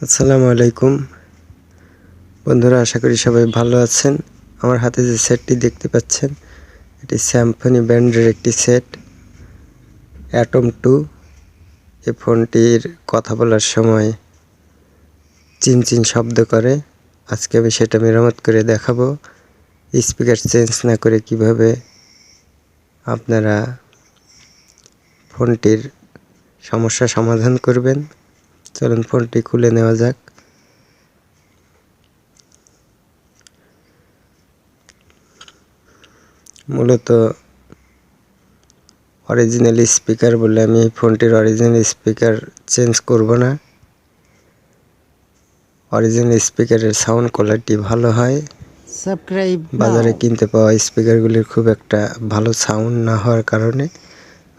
আসসালামু আলাইকুম বন্ধুরা, আশা করি সবাই ভালো আছেন। আমার হাতে যে সেটটি দেখতে পাচ্ছেন, এটি স্যামসং ব্র্যান্ডের একটি সেট অ্যাটম 2। এই ফোনটির কথা বলার সময় চিনচিন শব্দ করে। আজকে আমি সেটা মেরামত করে দেখাবো, স্পিকার চেঞ্জ না করে কিভাবে আপনারা ফোনটির সমস্যা সমাধান করবেন। চলুন ফোনটি খুলে নেওয়া যাক। মূলত অরিজিনাল স্পিকার বলে আমি এই ফোনটির অরিজিনাল স্পিকার চেঞ্জ করব না। অরিজিনাল স্পিকারের সাউন্ড কোয়ালিটি ভালো হয়। বাজারে কিনতে পাওয়া স্পিকারগুলির খুব একটা ভালো সাউন্ড না হওয়ার কারণে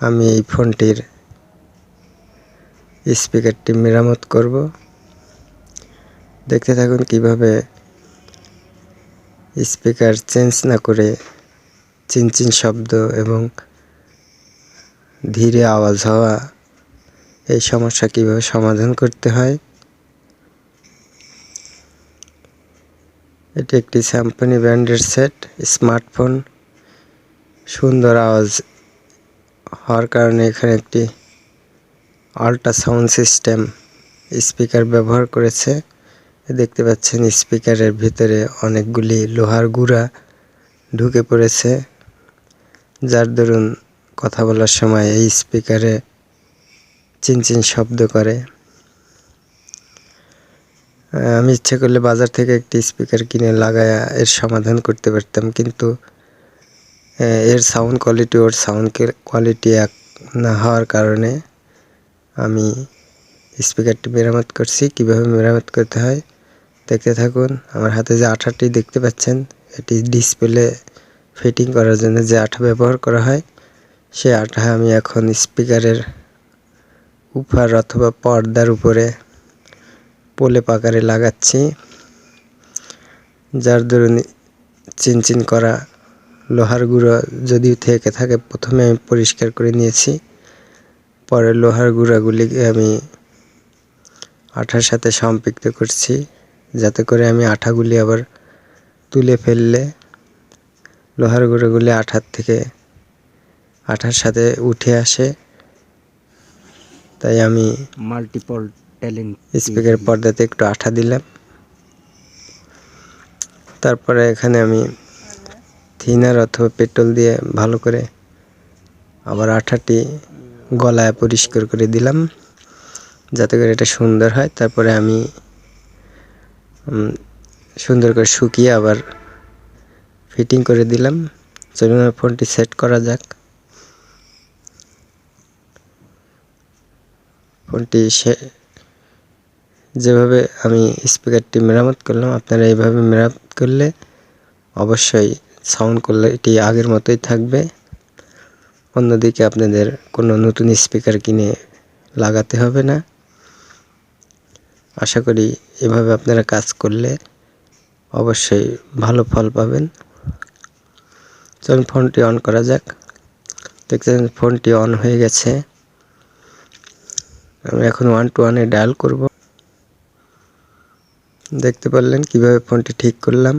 আমি এই ফোনটির স্পিকারটি মেরামত করব। দেখতে থাকুন কিভাবে স্পিকার চেঞ্জ না করে চিনচিন শব্দ এবং ধীরে আওয়াজ হওয়া এই সমস্যা কিভাবে সমাধান করতে হয়। এটি একটি স্যামসং ব্র্যান্ডের সেট স্মার্টফোন। সুন্দর আওয়াজ হওয়ার কারণে এখানে একটি আল্ট্রা সাউন্ড সিস্টেম স্পিকার ব্যবহার করেছে। দেখতে পাচ্ছেন স্পিকারের ভিতরে অনেকগুলি লোহার গুঁড়া ঢুকে পড়েছে, যার দরুন কথা বলার সময় এই স্পিকারে চিনচিন শব্দ করে। আমি ইচ্ছে করলে বাজার থেকে একটি স্পিকার কিনে লাগায়া এর সমাধান করতে পারতাম, কিন্তু এর সাউন্ড কোয়ালিটি ওর সাউন্ড কোয়ালিটি এক না হওয়ার কারণে আমি স্পিকারটি মেরামত করছি। কিভাবে মেরামত করতে হয় দেখতে থাকুন। আমার হাতে যে আঠাটি দেখতে পাচ্ছেন, এটি ডিসপ্লে ফিটিং করার জন্য যে আঠা ব্যবহার করা হয়, সে আঠা আমি এখন স্পিকারের উপর অথবা পর্দার উপরে প্রলেপ আকারে লাগাচ্ছি, যার দরুন চিনচিন করা লোহার গুঁড়ো যদি থেকে থাকে প্রথমে আমি পরিষ্কার করে নিয়েছি। পরে লোহার গুঁড়াগুলিকে আমি আঠার সাথে সম্পৃক্ত করছি, যাতে করে আমি আঠাগুলি আবার তুলে ফেললে লোহার গুঁড়োগুলি আঠার সাথে উঠে আসে। তাই আমি মাল্টিপল ট্যালেন্ট স্পিকার পর্দাতে একটু আঠা দিলাম। তারপরে এখানে আমি থিনার অথবা পেট্রোল দিয়ে ভালো করে আবার আঠাটি গলায় পরিষ্কার করে দিলাম, যাতে করে এটা সুন্দর হয়। তারপরে আমি সুন্দর করে শুকিয়ে আবার ফিটিং করে দিলাম। চলুন ফোনটি সেট করা যাক। ফোনটি যেভাবে আমি স্পিকারটি মেরামত করলাম, আপনারা এইভাবে মেরামত করলে অবশ্যই সাউন্ড কোয়ালিটি আগের মতোই থাকবে। অন্যদিকে আপনাদের কোনো নতুন স্পিকার কিনে লাগাতে হবে না। আশা করি এভাবে আপনারা কাজ করলে অবশ্যই ভালো ফল পাবেন। চলুন ফোনটি অন করা যাক। দেখছেন ফোনটি অন হয়ে গেছে। আমি এখন 121-এ ডায়াল করব। দেখতে পারলেন কিভাবে ফোনটি ঠিক করলাম।